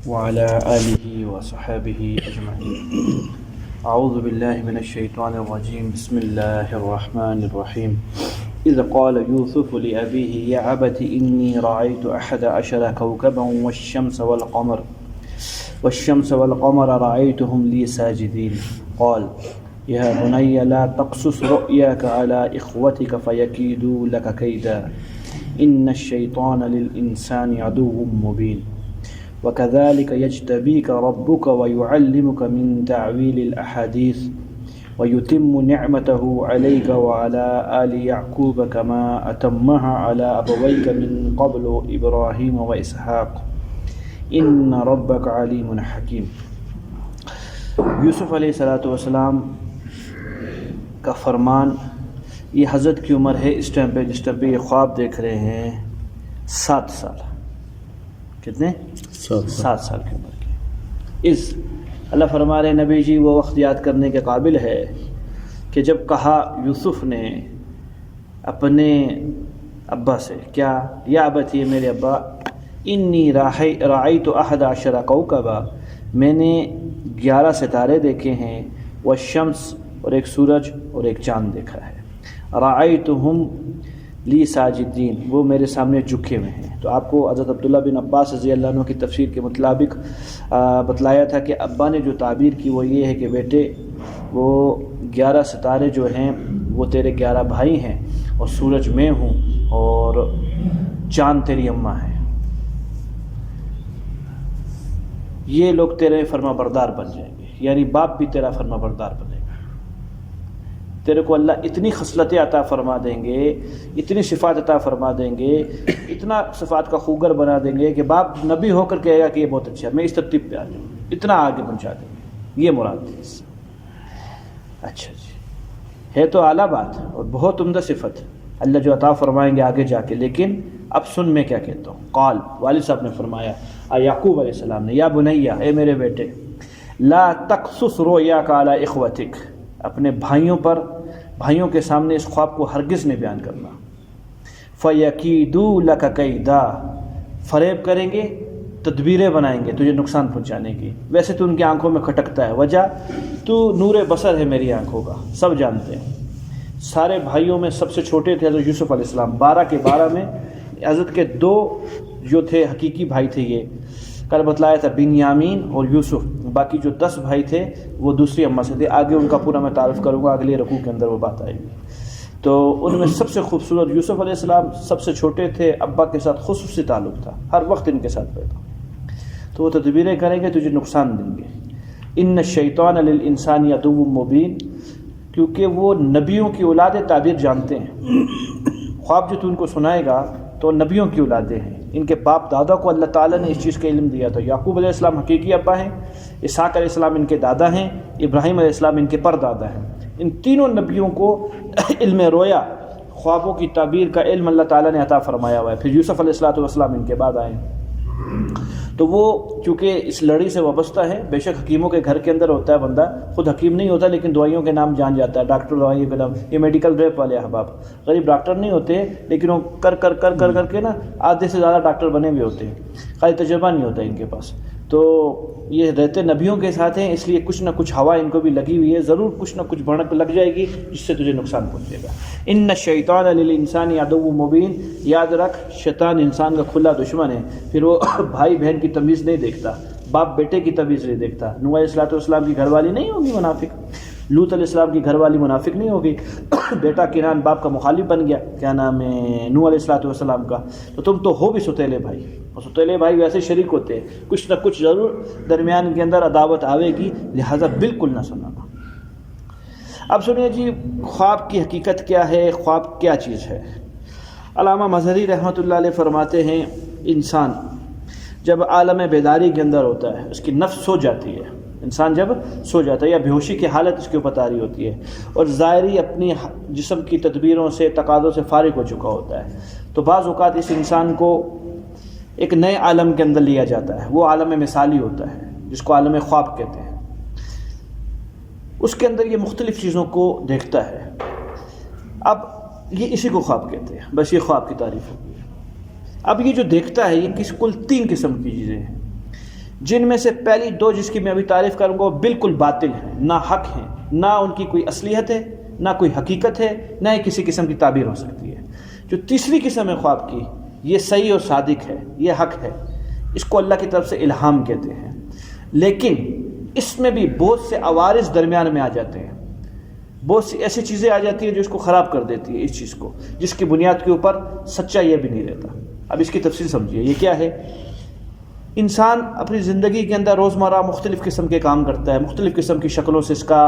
وعلى آله وصحبه أجمعين. أعوذ بالله من الشيطان الرجيم. بسم الله الرحمن الرحيم. إذ قال يوسف لأبيه يا أبت إني رأيت 11 كوكبا والشمس والقمر رأيتهم لي ساجدين. قال يا بني لا تقصص رؤياك على إخوتك فيكيدوا لك كيدا إن الشيطان للإنسان عدو مبين. وكذلك يجتبيك ربك ويعلمك من تعويل الأحاديث ويتم نعمته عليك وعلى آل يعقوب كما أتمها على أبويك من قبل إبراهيم وإسحاق إن ربك عليم حكيم. یوسف علیہ السلام کا فرمان، یہ حضرت کی عمر ہے اس ٹائم پہ جس ٹائم پہ یہ خواب دیکھ رہے ہیں 7 سال. کتنے؟ 7 سال کی عمر کی. اللہ فرما رہے نبی جی وہ وقت یاد کرنے کے قابل ہے کہ جب کہا یوسف نے اپنے ابا سے، کیا یا ابت، یہ میرے ابا، انی رأیت 11 کوکبا، میں نے 11 ستارے دیکھے ہیں، والشمس، اور ایک سورج اور ایک چاند دیکھا ہے، رأیتہم لی ساجدین، وہ میرے سامنے جھکے ہوئے ہیں. تو آپ کو حضرت عبداللہ بن عباس رضی اللہ عنہ کی تفسیر کے مطابق بتلایا تھا کہ ابا نے جو تعبیر کی وہ یہ ہے کہ بیٹے وہ 11 ستارے جو ہیں وہ تیرے 11 بھائی ہیں، اور سورج میں ہوں، اور چاند تیری اماں ہے. یہ لوگ تیرے فرما بردار بن جائیں گے، یعنی باپ بھی تیرا فرما بردار بنے گا. تیرے کو اللہ اتنی خصلتیں عطا فرما دیں گے، اتنی صفات عطا فرما دیں گے، اتنا صفات کا خوگر بنا دیں گے کہ باپ نبی ہو کر کہے گا کہ یہ بہت اچھا ہے، میں اس ترتیب پہ آ جاؤں، اتنا آگے پہنچا دیں گے. یہ مراد ہے اس سے. اچھا جی، ہے تو اعلیٰ بات اور بہت عمدہ صفت اللہ جو عطا فرمائیں گے آگے جا کے. لیکن اب سن میں کیا کہتا ہوں. قال، والد صاحب نے فرمایا، یعقوب علیہ السلام نے، یا بنیا، اے میرے بیٹے، لا تقصص رؤیاک علی اخوتک، اپنے بھائیوں کے سامنے اس خواب کو ہرگز نہیں بیان کرنا. فَيَكِيدُوا لَكَ كَيْدًا، فریب کریں گے، تدبیریں بنائیں گے تجھے نقصان پہنچانے کی. ویسے تو ان کی آنکھوں میں کھٹکتا ہے، وجہ تو نور بصر ہے میری آنکھوں کا، سب جانتے ہیں. سارے بھائیوں میں سب سے چھوٹے تھے حضرت یوسف علیہ السلام، 12 کے 12 میں حضرت کے 2 جو تھے حقیقی بھائی تھے، یہ کل بتلایا تھا، بنیامین اور یوسف. باقی جو 10 بھائی تھے وہ دوسری اماں سے تھے. آگے ان کا پورا میں تعارف کروں گا، اگلے رکوع کے اندر وہ بات آئے گی. تو ان میں سب سے خوبصورت یوسف علیہ السلام سب سے چھوٹے تھے، ابا کے ساتھ خصوصی تعلق تھا، ہر وقت ان کے ساتھ رہتا. تو وہ تدبیریں کریں گے، تجھے نقصان دیں گے. ان الشیطان للانسان عدو مبین، کیونکہ وہ نبیوں کی اولاد تعبیر جانتے ہیں. خواب جو تو ان کو سنائے گا تو نبیوں کی اولادیں ہیں. ان کے باپ دادا کو اللہ تعالیٰ نے اس چیز کا علم دیا تھا. یعقوب علیہ السلام حقیقی ابا ہیں، اسحاق علیہ السلام ان کے دادا ہیں، ابراہیم علیہ السلام ان کے پردادا ہیں. ان تینوں نبیوں کو علم رویا، خوابوں کی تعبیر کا علم اللہ تعالیٰ نے عطا فرمایا ہوا ہے. پھر یوسف علیہ السلام ان کے بعد آئے. تو وہ چونکہ اس لڑی سے وابستہ ہے، بے شک حکیموں کے گھر کے اندر ہوتا ہے بندہ، خود حکیم نہیں ہوتا لیکن دوائیوں کے نام جان جاتا ہے، ڈاکٹر دوائیوں کے نام. یہ میڈیکل ریپ والے احباب غریب ڈاکٹر نہیں ہوتے، لیکن وہ کر کے نا آدھے سے زیادہ ڈاکٹر بنے ہوئے ہوتے ہیں، خالی تجربہ نہیں ہوتا ان کے پاس. تو یہ رہتے نبیوں کے ساتھ ہیں، اس لیے کچھ نہ کچھ ہوا ان کو بھی لگی ہوئی ہے، ضرور کچھ نہ کچھ بھڑک لگ جائے گی جس سے تجھے نقصان پہنچے گا. ان الشیطان للانسان عدو مبین، یاد رکھ شیطان انسان کا کھلا دشمن ہے. پھر وہ بھائی بہن کی تمیز نہیں دیکھتا، باپ بیٹے کی تمیز نہیں دیکھتا. نوح علیہ السلام کی گھر والی نہیں ہوگی منافق، لوط علیہ السلام کی گھر والی منافق نہیں ہوگی. بیٹا کنان باپ کا مخالف بن گیا، کیا نام ہے، نوح علیہ السلام کا. تو تم تو ہو بھی ستیلے بھائی، اور ستیلے بھائی ویسے شریک ہوتے ہیں، کچھ نہ کچھ ضرور درمیان کے اندر عداوت آوے گی، لہٰذا بالکل نہ سنانا. اب سنیے جی، خواب کی حقیقت کیا ہے، خواب کیا چیز ہے. علامہ مظہری رحمۃ اللہ علیہ فرماتے ہیں، انسان جب عالم بیداری کے اندر ہوتا ہے، اس کی نفس سو جاتی ہے، انسان جب سو جاتا ہے یا بیہوشی کی حالت اس کے اوپر طاری ہوتی ہے، اور ظاہری اپنی جسم کی تدبیروں سے تقاضوں سے فارغ ہو چکا ہوتا ہے، تو بعض اوقات اس انسان کو ایک نئے عالم کے اندر لیا جاتا ہے. وہ عالم مثالی ہوتا ہے جس کو عالم خواب کہتے ہیں. اس کے اندر یہ مختلف چیزوں کو دیکھتا ہے. اب یہ اسی کو خواب کہتے ہیں، بس یہ خواب کی تعریف ہوگی. اب یہ جو دیکھتا ہے یہ کل 3 قسم کی چیزیں ہیں. جن میں سے پہلی دو جس کی میں ابھی تعریف کروں گا وہ بالکل باطل ہیں، نہ حق ہیں، نہ ان کی کوئی اصلیت ہے، نہ کوئی حقیقت ہے، نہ ہی کسی قسم کی تعبیر ہو سکتی ہے۔ جو تیسری قسم ہے خواب کی، یہ صحیح اور صادق ہے، یہ حق ہے، اس کو اللہ کی طرف سے الہام کہتے ہیں، لیکن اس میں بھی بہت سے عوارض درمیان میں آ جاتے ہیں، بہت سی ایسی چیزیں آ جاتی ہیں جو اس کو خراب کر دیتی ہے، اس چیز کو، جس کی بنیاد کے اوپر سچا یہ بھی نہیں رہتا۔ اب اس کی تفصیل سمجھیے، یہ کیا ہے؟ انسان اپنی زندگی کے اندر روزمرہ مختلف قسم کے کام کرتا ہے، مختلف قسم کی شکلوں سے اس کا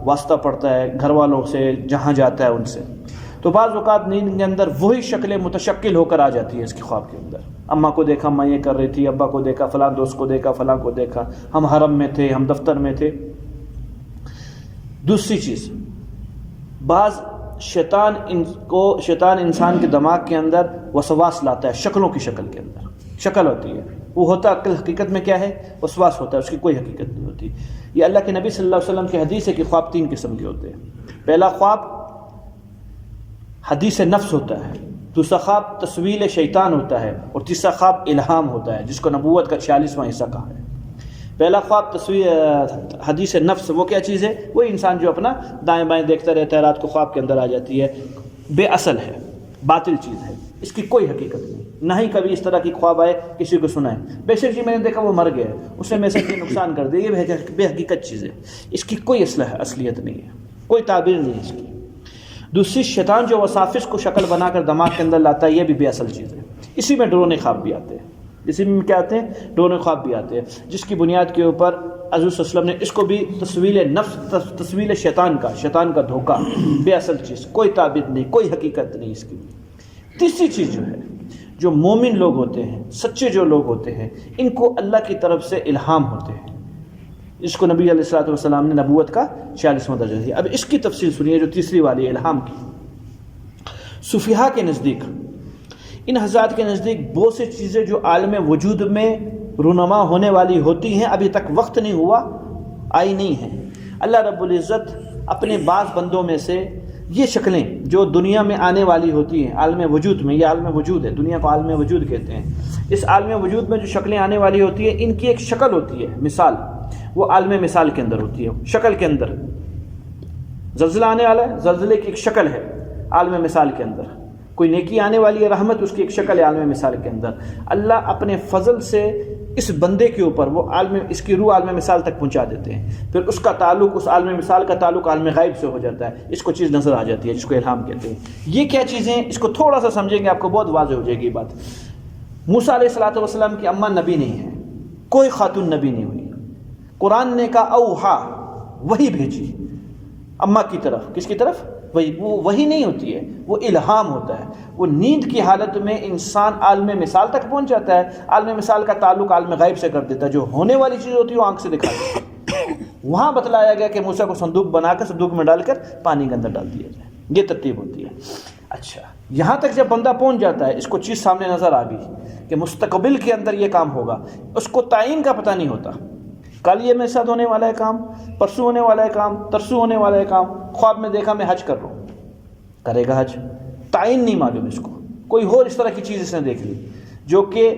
واسطہ پڑتا ہے، گھر والوں سے، جہاں جاتا ہے ان سے، تو بعض اوقات نیند کے اندر وہی شکلیں متشکل ہو کر آ جاتی ہیں اس کے خواب کے اندر۔ اماں کو دیکھا اماں یہ کر رہی تھی، ابا کو دیکھا، فلاں دوست کو دیکھا، فلاں کو دیکھا، ہم حرم میں تھے، ہم دفتر میں تھے۔ دوسری چیز، بعض شیطان انسان کے دماغ کے اندر وسواس لاتا ہے، شکلوں کی شکل کے اندر شکل ہوتی ہے، وہ ہوتا عقل، حقیقت میں کیا ہے؟ وسواس ہوتا ہے، اس کی کوئی حقیقت نہیں ہوتی۔ یہ اللہ کے نبی صلی اللہ علیہ وسلم کی حدیث ہے کہ خواب تین قسم کے ہوتے ہیں۔ پہلا خواب حدیث نفس ہوتا ہے، دوسرا خواب تسویل شیطان ہوتا ہے، اور تیسرا خواب الہام ہوتا ہے، جس کو نبوت کا 46واں حصہ کہا ہے۔ پہلا خواب حدیث نفس، وہ کیا چیز ہے؟ وہ انسان جو اپنا دائیں بائیں دیکھتا رہتا ہے، رات کو خواب کے اندر آ جاتی ہے، بے اصل ہے، باطل چیز ہے، اس کی کوئی حقیقت نہیں، نہ ہی کبھی اس طرح کی خواب آئے کسی کو سنائے، بے شک جی میں نے دیکھا وہ مر گیا ہے، اس نے میرے ساتھ یہ نقصان کر دیا، یہ بے حقیقت چیز ہے، اس کی کوئی اصلیت نہیں ہے، کوئی تعبیر نہیں ہے اس کی۔ دوسری، شیطان جو وسافس کو شکل بنا کر دماغ کے اندر لاتا ہے، یہ بھی بے اصل چیز ہے، اسی میں ڈرونے خواب بھی آتے ہیں، اسی میں کیا آتے ہیں؟ ڈرونے خواب بھی آتے ہیں، جس کی بنیاد کے اوپر حضور صلی اللہ علیہ وسلم نے اس کو بھی تسویل نفس، تسویل شیطان کا دھوکہ، بے اصل چیز، کوئی تعبیر نہیں، کوئی حقیقت نہیں اس کی۔ تیسری چیز جو ہے، جو مومن لوگ ہوتے ہیں، سچے جو لوگ ہوتے ہیں، ان کو اللہ کی طرف سے الہام ہوتے ہیں، اس کو نبی علیہ الصلوۃ والسلام نے نبوت کا 46واں درجہ دیا۔ اب اس کی تفصیل سنیے، جو تیسری والی الہام کی۔ صوفیاء کے نزدیک، ان حضرات کے نزدیک بہت سی چیزیں جو عالم وجود میں رونما ہونے والی ہوتی ہیں، ابھی تک وقت نہیں ہوا، آئی نہیں ہیں۔ اللہ رب العزت اپنے بعض بندوں میں سے یہ شکلیں جو دنیا میں آنے والی ہوتی ہیں، عالم وجود میں، یہ عالم وجود ہے، دنیا کو عالم وجود کہتے ہیں، اس عالم وجود میں جو شکلیں آنے والی ہوتی ہیں، ان کی ایک شکل ہوتی ہے، مثال، وہ عالم مثال کے اندر ہوتی ہے، شکل کے اندر۔ زلزلہ آنے والا ہے، زلزلے کی ایک شکل ہے عالم مثال کے اندر، کوئی نیکی آنے والی ہے، رحمت، اس کی ایک شکل ہے عالم مثال کے اندر۔ اللہ اپنے فضل سے اس بندے کے اوپر وہ اس کی روح عالم مثال تک پہنچا دیتے ہیں، پھر اس کا تعلق، اس عالم مثال کا تعلق عالم غیب سے ہو جاتا ہے، اس کو چیز نظر آ جاتی ہے، جس کو الہام کہتے ہیں۔ یہ کیا چیزیں ہیں؟ اس کو تھوڑا سا سمجھیں گے، آپ کو بہت واضح ہو جائے گی بات۔ موسیٰ علیہ الصلوۃ والسلام کی اماں نبی نہیں ہے، کوئی خاتون نبی نہیں ہوئی، قرآن نے کہا اوحا، وہی بھیجی اماں کی طرف، کس کی طرف؟ وہ وہی نہیں ہوتی ہے، وہ الہام ہوتا ہے، وہ نیند کی حالت میں انسان عالم مثال تک پہنچ جاتا ہے، عالم مثال کا تعلق عالم غیب سے کر دیتا ہے، جو ہونے والی چیز ہوتی ہے وہ آنکھ سے دکھاتا ہے۔ وہاں بتلایا گیا کہ موسیٰ کو صندوق بنا کر صندوق میں ڈال کر پانی کے اندر ڈال دیا جائے، یہ ترتیب ہوتی ہے۔ اچھا، یہاں تک جب بندہ پہنچ جاتا ہے، اس کو چیز سامنے نظر آ گئی کہ مستقبل کے اندر یہ کام ہوگا، اس کو تعین کا پتہ نہیں ہوتا، کل یہ میرے ساتھ ہونے والا ہے کام، پرسوں ہونے والا ہے کام، ترسوں ہونے والا ہے کام، خواب میں دیکھا میں حج کر رہا ہوں، کرے گا حج، تعین نہیں معلوم اس کو، کوئی اور اس طرح کی چیز اس نے دیکھ لی، جو کہ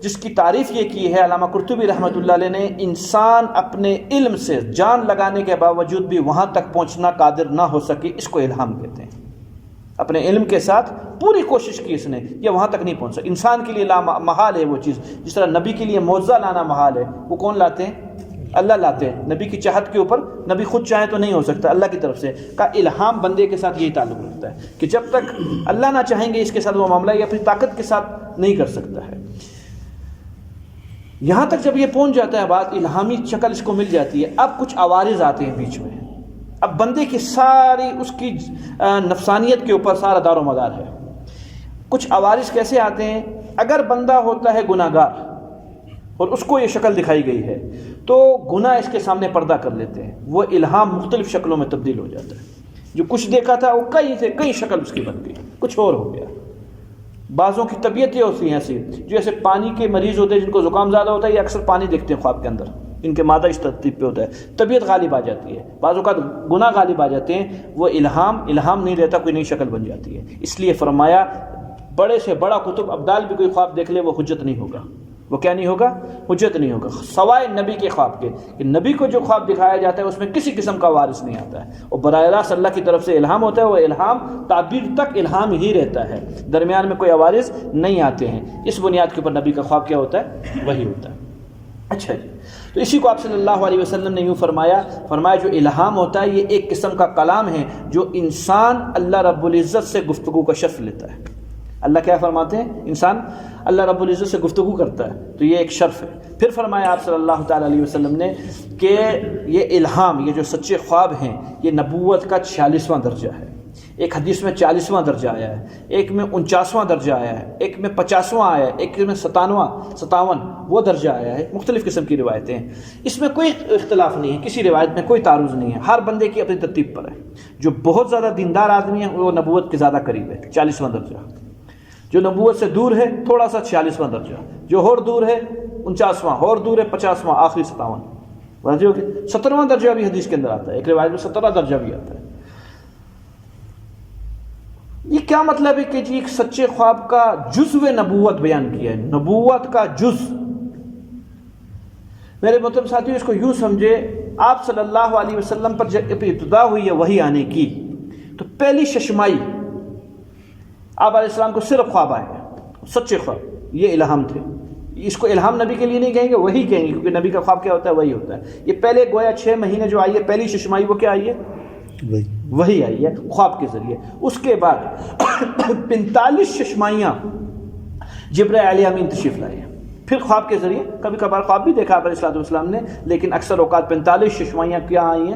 جس کی تعریف یہ کی ہے علامہ قرطبی رحمۃ اللہ علیہ نے، انسان اپنے علم سے جان لگانے کے باوجود بھی وہاں تک پہنچنا قادر نہ ہو سکے، اس کو الہام کہتے ہیں۔ اپنے علم کے ساتھ پوری کوشش کی اس نے، یہ وہاں تک نہیں پہنچ سکا۔ انسان کے لیے محال ہے وہ چیز، جس طرح نبی کے لیے معجزہ لانا محال ہے، وہ کون لاتے ہیں؟ اللہ لاتے ہیں۔ نبی کی چاہت کے اوپر نبی خود چاہے تو نہیں ہو سکتا، اللہ کی طرف سے کا الہام بندے کے ساتھ یہی تعلق رکھتا ہے کہ جب تک اللہ نہ چاہیں گے اس کے ساتھ وہ معاملہ یہ اپنی طاقت کے ساتھ نہیں کر سکتا ہے۔ یہاں تک جب یہ پہنچ جاتا ہے بات، الہامی شکل اس کو مل جاتی ہے، اب کچھ عوارض آتے ہیں بیچ میں، اب بندے کی ساری اس کی نفسانیت کے اوپر سارا دار و مدار ہے۔ کچھ عوارض کیسے آتے ہیں؟ اگر بندہ ہوتا ہے گناہ گار اور اس کو یہ شکل دکھائی گئی ہے تو گناہ اس کے سامنے پردہ کر لیتے ہیں، وہ الہام مختلف شکلوں میں تبدیل ہو جاتا ہے، جو کچھ دیکھا تھا وہ کئی سے کئی شکل اس کی بن گئی، کچھ اور ہو گیا۔ بعضوں کی طبیعتیں ہوتی ہیں ایسی، جو ایسے پانی کے مریض ہوتے ہیں جن کو زکام زیادہ ہوتا ہے، یہ اکثر پانی دیکھتے ہیں خواب کے اندر، ان کے مادہ اس ترتیب پہ ہوتا ہے، طبیعت غالب آ جاتی ہے، بعض اوقات گناہ غالب آ جاتے ہیں، وہ الہام نہیں رہتا، کوئی نئی شکل بن جاتی ہے۔ اس لیے فرمایا بڑے سے بڑا کتب ابدال بھی کوئی خواب دیکھ لے وہ حجت نہیں ہوگا، وہ کیا نہیں ہوگا؟ حجت نہیں ہوگا، سوائے نبی کے خواب کے، کہ نبی کو جو خواب دکھایا جاتا ہے اس میں کسی قسم کا وارث نہیں آتا ہے، اور براہ راست اللہ کی طرف سے الہام ہوتا ہے، وہ الہام تعبیر تک الہام ہی رہتا ہے، درمیان میں کوئی عوارض نہیں آتے ہیں۔ اس بنیاد کے اوپر نبی کا خواب کیا ہوتا ہے؟ وہی ہوتا ہے۔ اچھا جی، تو اسی کو آپ صلی اللہ علیہ وسلم نے یوں فرمایا جو الہام ہوتا ہے یہ ایک قسم کا کلام ہے جو انسان اللہ رب العزت سے گفتگو کا شرف لیتا ہے۔ اللہ کیا فرماتے ہیں؟ انسان اللہ رب العزت سے گفتگو کرتا ہے، تو یہ ایک شرف ہے۔ پھر فرمایا آپ صلی اللہ تعالیٰ علیہ وسلم نے کہ یہ الہام، یہ جو سچے خواب ہیں، یہ نبوت کا 46واں درجہ ہے۔ ایک حدیث میں 40واں درجہ آیا ہے، ایک میں 49واں درجہ آیا ہے، ایک میں 50واں آیا ہے، ایک میں 57 وہ درجہ آیا ہے۔ مختلف قسم کی روایتیں ہیں، اس میں کوئی اختلاف نہیں ہے، کسی روایت میں کوئی تعارض نہیں ہے، ہر بندے کی اپنی ترتیب پر ہے۔ جو بہت زیادہ دیندار آدمی ہے وہ نبوت کے زیادہ قریب ہے، 40واں درجہ۔ جو نبوت سے دور ہے تھوڑا سا 46واں درجہ، جو اور دور ہے 49واں، اور دور ہے 50واں، آخری 57۔ واضح ہو گیا؟ 17واں درجہ بھی حدیث کے اندر آتا ہے، ایک روایت میں 17واں درجہ بھی آتا ہے۔ یہ کیا مطلب ہے کہ جی ایک سچے خواب کا جزو نبوت بیان کیا ہے، نبوت کا جز۔ میرے محترم ساتھیو، اس کو یوں سمجھے، آپ صلی اللہ علیہ وسلم پر جب ابتدا ہوئی ہے وحی آنے کی، تو پہلی ششمائی آپ علیہ السلام کو صرف خواب آئے ہیں، سچے خواب، یہ الہام تھے۔ اس کو الہام نبی کے لیے نہیں کہیں گے، وہی کہیں گے، کیونکہ نبی کا خواب کیا ہوتا ہے؟ وہی ہوتا ہے۔ یہ پہلے گویا 6 مہینے جو آئی ہے، پہلی ششمائی وہ کیا آئی ہے؟ وہی آئی ہے خواب کے ذریعے۔ اس کے بعد 45 ششمائیاں جبرائیل علیہ امین تشریف لائے ہیں، پھر خواب کے ذریعے۔ کبھی کبھار خواب بھی دیکھا علیہ الصلوۃ والسلام نے، لیکن اکثر اوقات 45 ششمائیاں کیا آئی ہیں؟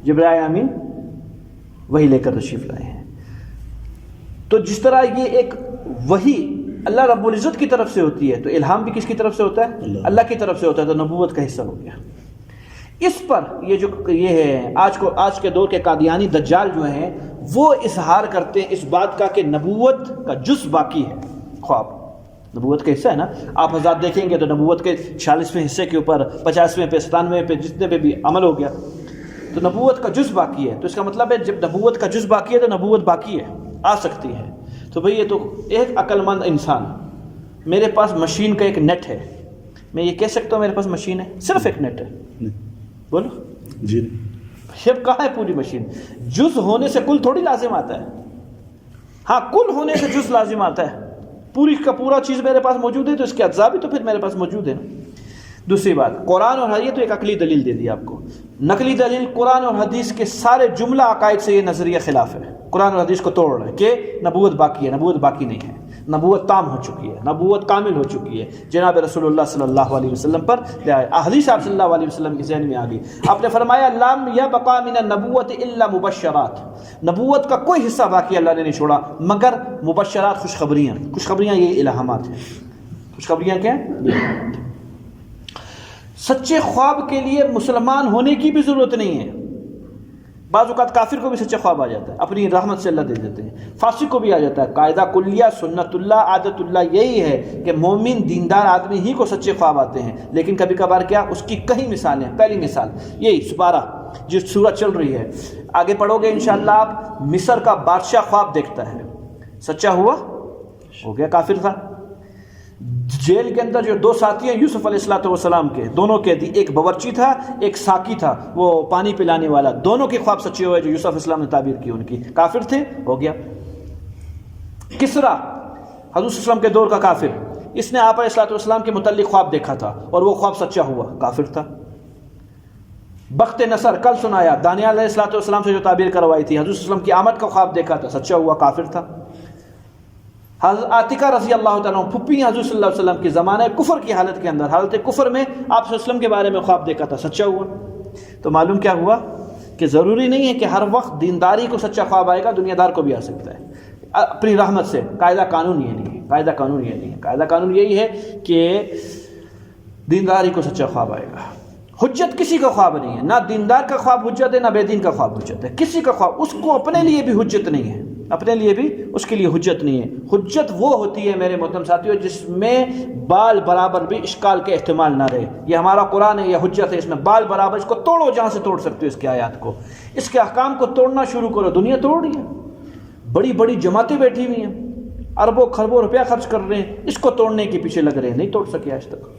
جبرائیل امین وہی لے کر تشریف لائے ہیں۔ تو جس طرح یہ ایک وحی اللہ رب العزت کی طرف سے ہوتی ہے، تو الہام بھی کس کی طرف سے ہوتا ہے؟ اللہ کی طرف سے ہوتا ہے، تو نبوت کا حصہ ہو گیا۔ اس پر یہ ہے آج کے دور کے قادیانی دجال جو ہیں، وہ اظہار کرتے ہیں اس بات کا کہ نبوت کا جز باقی ہے۔ خواب نبوت کا حصہ ہے نا، آپ حضرات دیکھیں گے تو نبوت کے 46ویں حصے کے اوپر 50ویں پہ 97ویں پہ جتنے پہ بھی عمل ہو گیا، تو نبوت کا جز باقی ہے۔ تو اس کا مطلب ہے جب نبوت کا جز باقی ہے تو نبوت باقی ہے، آ سکتی ہے۔ تو بھئی یہ تو ایک عقل مند انسان، میرے پاس مشین کا ایک نیٹ ہے، میں یہ کہہ سکتا ہوں میرے پاس مشین ہے؟ صرف ایک نیٹ ہے، بولو جی۔ شب کہاں ہے پوری مشین؟ جز ہونے سے کل تھوڑی لازم آتا ہے، ہاں کل ہونے سے جز لازم آتا ہے، پوری کا پورا چیز میرے پاس موجود ہے تو اس کے اجزاء بھی تو پھر میرے پاس موجود ہے نا۔ دوسری بات، قرآن اور حدیث تو ایک عقلی دلیل دے دی آپ کو، نقلی دلیل قرآن اور حدیث کے سارے جملہ عقائد سے یہ نظریہ خلاف ہے، قرآن اور حدیث کو توڑ رہا ہے کہ نبوت باقی ہے، نبوت باقی نہیں ہے، نبوت تام ہو چکی ہے، نبوت کامل ہو چکی ہے، جناب رسول اللہ صلی اللہ علیہ وسلم پر لے آئے۔ حدیث آپ صلی اللہ علیہ وسلم کی ذہن میں آ گئی، آپ نے فرمایا لم یبقى من النبوۃ الا مبشرات، نبوت کا کوئی حصہ باقی اللہ نے نہیں چھوڑا مگر مبشرات، خوشخبریاں۔ خوشخبریاں یہ الہامات ہیں، خوشخبریاں کیا ہیں؟ سچے خواب کے لیے مسلمان ہونے کی بھی ضرورت نہیں ہے، بعض اوقات کافر کو بھی سچا خواب آ جاتا ہے، اپنی رحمت سے اللہ دے دیتے ہیں، فاسق کو بھی آ جاتا ہے۔ قاعدہ کلیہ سنت اللہ عادت اللہ یہی ہے کہ مومن دیندار آدمی ہی کو سچے خواب آتے ہیں، لیکن کبھی کبھار کیا، اس کی کئی مثالیں۔ پہلی مثال یہی سپارہ جس سورت چل رہی ہے، آگے پڑھو گے انشاءاللہ آپ، مصر کا بادشاہ خواب دیکھتا ہے، سچا ہوا، ہو گیا، کافر تھا۔ جیل کے اندر جو 2 ساتھی ہیں یوسف علیہ السلام کے، دونوں قیدی، ایک باورچی تھا ایک ساقی تھا، وہ پانی پلانے والا، دونوں کے خواب سچے ہوئے جو یوسف علیہ السلام نے تعبیر کی ان کی، کافر تھے، ہو گیا۔ کسرا حضور صلی اللہ علیہ وسلم کے دور کا کافر، اس نے آپ علیہ السلام کے متعلق خواب دیکھا تھا اور وہ خواب سچا ہوا، کافر تھا۔ بخت نصر کل سنایا، دانیال علیہ السلام سے جو تعبیر کروائی تھی، حضور صلی اللہ علیہ وسلم کی آمد کا خواب دیکھا تھا، سچا ہوا، کافر تھا۔ حضرت عاتقہ رضی اللہ تعالیٰ پھپھی حضور صلی اللہ علیہ وسلم کے زمانہ کفر کی حالت کے اندر، حالت کفر میں آپ صلی اللہ علیہ وسلم کے بارے میں خواب دیکھا تھا، سچا ہوا۔ تو معلوم کیا ہوا کہ ضروری نہیں ہے کہ ہر وقت دینداری کو سچا خواب آئے گا، دنیا دار کو بھی آ سکتا ہے اپنی رحمت سے۔ قاعدہ قانون یہ نہیں ہے، قاعدہ قانون یہ نہیں ہے، قاعدہ قانون یہی ہے کہ دینداری کو سچا خواب آئے گا۔ حجت کسی کا خواب نہیں ہے، نہ دیندار کا خواب حجت ہے، نہ بے دین کا خواب حجت ہے، کسی کا خواب، اس کو اپنے لیے بھی حجت نہیں ہے، اپنے لیے بھی اس کے لیے حجت نہیں ہے۔ حجت وہ ہوتی ہے میرے محترم ساتھیوں جس میں بال برابر بھی اشکال کے احتمال نہ رہے۔ یہ ہمارا قرآن ہے، یہ حجت ہے، اس میں بال برابر، اس کو توڑو جہاں سے توڑ سکتے ہو، اس کے آیات کو، اس کے احکام کو توڑنا شروع کرو، دنیا توڑ رہی ہے، بڑی بڑی جماعتیں بیٹھی ہوئی ہیں، اربوں خربوں روپیہ خرچ کر رہے ہیں، اس کو توڑنے کے پیچھے لگ رہے ہیں، نہیں توڑ سکے آج تک۔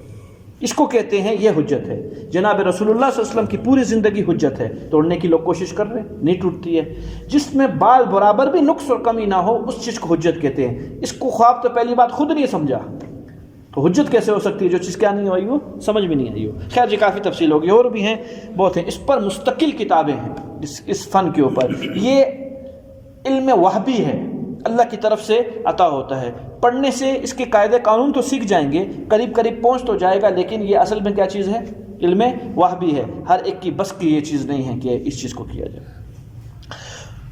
اس کو کہتے ہیں یہ حجت ہے۔ جناب رسول اللہ صلی اللہ علیہ وسلم کی پوری زندگی حجت ہے، توڑنے کی لوگ کوشش کر رہے ہیں، نہیں ٹوٹتی ہے۔ جس میں بال برابر بھی نقص اور کمی نہ ہو اس چیز کو حجت کہتے ہیں۔ اس کو خواب تو پہلی بات خود نہیں سمجھا تو حجت کیسے ہو سکتی ہے؟ جو چیز کیا نہیں ہوئی ہو، سمجھ میں نہیں آئی ہو۔ خیر جی کافی تفصیل ہوگی، اور بھی ہیں بہت ہیں، اس پر مستقل کتابیں ہیں اس فن کے اوپر۔ یہ علم وہبی ہے، اللہ کی طرف سے عطا ہوتا ہے۔ پڑھنے سے اس کے قاعدے قانون تو سیکھ جائیں گے، قریب قریب پہنچ تو جائے گا، لیکن یہ اصل میں کیا چیز ہے؟ علم وہبی ہے۔ ہر ایک کی بس کی یہ چیز نہیں ہے کہ اس چیز کو کیا جائے۔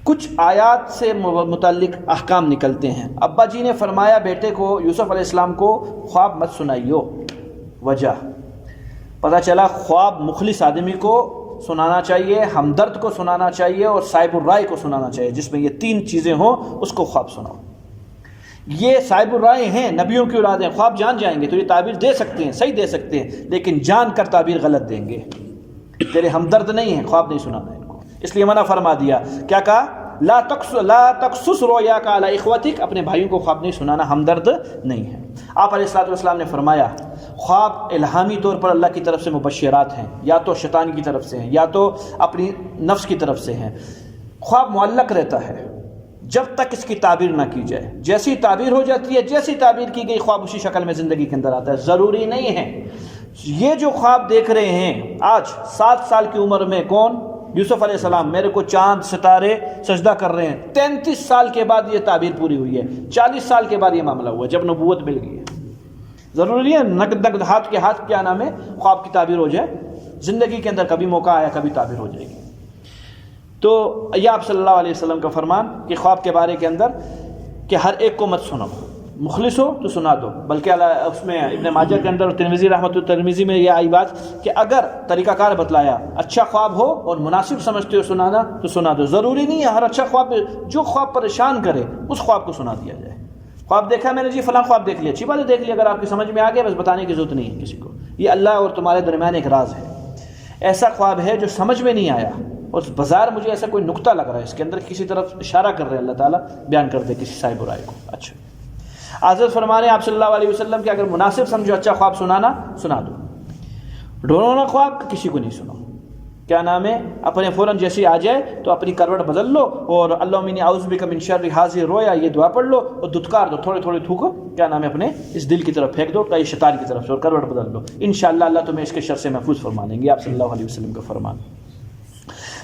کچھ آیات سے متعلق احکام نکلتے ہیں۔ ابا جی نے فرمایا بیٹے کو، یوسف علیہ السلام کو، خواب مت سنائیو۔ وجہ پتہ چلا خواب مخلص آدمی کو سنانا چاہیے، ہمدرد کو سنانا چاہیے، اور صاحب الرائے کو سنانا چاہیے، جس میں یہ تین چیزیں ہوں اس کو خواب سناؤ۔ یہ صاحب الرائے ہیں، نبیوں کی اولاد ہیں، خواب جان جائیں گے تو یہ تعبیر دے سکتے ہیں، صحیح دے سکتے ہیں، لیکن جان کر تعبیر غلط دیں گے۔ تیرے ہمدرد نہیں ہیں، خواب نہیں سنانا ان کو، اس لیے منع فرما دیا۔ کیا کہا؟ لا تقصص رؤیاک علی اخوتک، اپنے بھائیوں کو خواب نہیں سنانا، ہمدرد نہیں ہے۔ آپ علیہ الصلوۃ والسلام نے فرمایا خواب الہامی طور پر اللہ کی طرف سے مبشرات ہیں، یا تو شیطان کی طرف سے ہیں یا تو اپنی نفس کی طرف سے ہیں۔ خواب معلق رہتا ہے جب تک اس کی تعبیر نہ کی جائے، جیسی تعبیر ہو جاتی ہے، جیسی تعبیر کی گئی خواب اسی شکل میں زندگی کے اندر آتا ہے۔ ضروری نہیں ہے یہ جو خواب دیکھ رہے ہیں آج 7 سال کی عمر میں، کون؟ یوسف علیہ السلام، میرے کو چاند ستارے سجدہ کر رہے ہیں، 33 سال کے بعد یہ تعبیر پوری ہوئی ہے، 40 سال کے بعد یہ معاملہ ہوا جب نبوت مل گئی ہے۔ ضروری ہے نقد ہاتھ کے ہاتھ کیا نام ہے خواب کی تعبیر ہو جائے، زندگی کے اندر کبھی موقع آیا کبھی تعبیر ہو جائے گی۔ تو یہ آپ صلی اللہ علیہ وسلم کا فرمان کہ خواب کے بارے کے اندر کہ ہر ایک کو مت سنو، مخلص ہو تو سنا دو، بلکہ اس میں ابن ماجہ کے اندر ترمذی رحمۃ الترمذی میں یہ آئی بات کہ اگر طریقہ کار بتلایا، اچھا خواب ہو اور مناسب سمجھتے ہو سنانا تو سنا دو۔ ضروری نہیں ہے ہر اچھا خواب، جو خواب پریشان کرے اس خواب کو سنا دیا جائے۔ خواب دیکھا میں نے جی فلاں خواب دیکھ لیا، اچھی بات ہے دیکھ لیا، اگر آپ کی سمجھ میں آ گیا بس بتانے کی ضرورت نہیں ہے کسی کو، یہ اللہ اور تمہارے درمیان ایک راز ہے۔ ایسا خواب ہے جو سمجھ میں نہیں آیا اور بظاہر مجھے ایسا کوئی نقطہ لگ رہا ہے، اس کے اندر کسی طرف اشارہ کر رہے ہیں، اللہ تعالیٰ بیان کر دے کسی صاحب رائے کو۔ اچھا حضرت فرمانے آپ صلی اللہ علیہ وسلم کہ اگر مناسب سمجھو اچھا خواب سنانا سنا دو، ڈھونڈنا خواب کسی کو نہیں سناؤ۔ کیا نام ہے؟ اپنے فوراً جیسی آ جائے تو اپنی کروٹ بدل لو اور اللہم انی اعوذ بک من شر ھذہ الرؤیا یہ دعا پڑھ لو اور دھتکار دو، تھوڑے تھوڑے تھوکو، کیا نام ہے، اپنے اس دل کی طرف پھینک دو کئی شیطان کی طرف سے، اور کروٹ بدل لو، انشاءاللہ اللہ تمہیں اس کے شر سے محفوظ فرما دیں گے، آپ صلی اللہ علیہ وسلم کا فرمان۔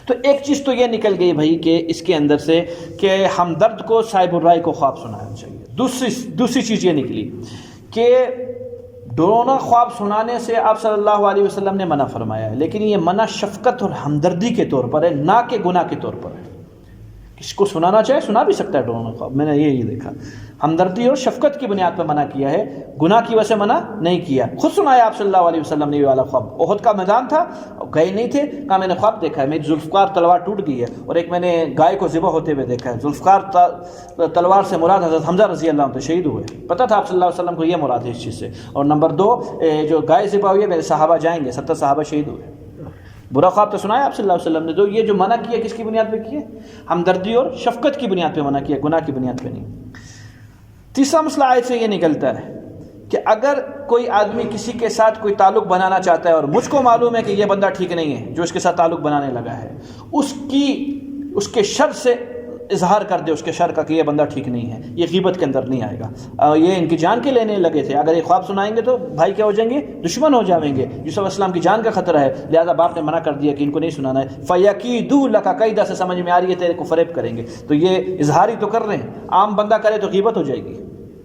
تو ایک چیز تو یہ نکل گئی بھائی کہ اس کے اندر سے کہ ہمدرد کو صاحب الرائے کو خواب سنانا چاہیے۔ دوسری چیز یہ نکلی کہ ڈرونا خواب سنانے سے آپ صلی اللہ علیہ وسلم نے منع فرمایا ہے، لیکن یہ منع شفقت اور ہمدردی کے طور پر ہے، نہ کہ گناہ کے طور پر ہے۔ کسی کو سنانا چاہے سنا بھی سکتا ہے ڈرونا خواب، میں نے یہ دیکھا، ہمدردی اور شفقت کی بنیاد پر منع کیا ہے، گناہ کی وجہ سے منع نہیں کیا۔ خود سنایا آپ صلی اللہ علیہ وسلم نے یہ والا خواب، احد کا میدان تھا، گئے نہیں تھے، کہا میں نے خواب دیکھا ہے، میری ذوالفقار تلوار ٹوٹ گئی ہے، اور ایک میں نے گائے کو ذبح ہوتے ہوئے دیکھا ہے۔ ذوالفقار تلوار سے مراد حضرت حمزہ رضی اللہ عنہ تو شہید ہوئے، پتہ تھا آپ صلی اللہ علیہ وسلم کو یہ مراد ہے اس چیز سے۔ اور نمبر 2 جو گائے ذبح ہوئی ہے میرے صحابہ جائیں گے، 70 صحابہ شہید ہوئے۔ برا خواب تو سنایا آپ صلی اللہ علیہ وسلم نے، تو یہ جو منع کیا کس کی بنیاد پہ کیے؟ ہمدردی اور شفقت کی بنیاد پہ منع کیا، گناہ کی بنیاد پہ نہیں۔ تیسرا مسئلہ آیت سے یہ نکلتا ہے کہ اگر کوئی آدمی کسی کے ساتھ کوئی تعلق بنانا چاہتا ہے اور مجھ کو معلوم ہے کہ یہ بندہ ٹھیک نہیں ہے جو اس کے ساتھ تعلق بنانے لگا ہے، اس کے شر سے اظہار کر دے اس کے شر کا کہ یہ بندہ ٹھیک نہیں ہے، یہ غیبت کے اندر نہیں آئے گا۔ یہ ان کی جان کے لینے لگے تھے، اگر یہ خواب سنائیں گے تو بھائی کیا ہو جائیں گے؟ دشمن ہو جائیں گے۔ یوسف علیہ السلام کی جان کا خطرہ ہے، لہذا باپ نے منع کر دیا کہ ان کو نہیں سنانا ہے۔ فَيَكِيدُوا لَكَ كَيْدًا سے سمجھ میں آ رہی ہے تیرے کو فریب کریں گے، تو یہ اظہار ہی تو کر رہے ہیں، عام بندہ کرے تو غیبت ہو جائے گی،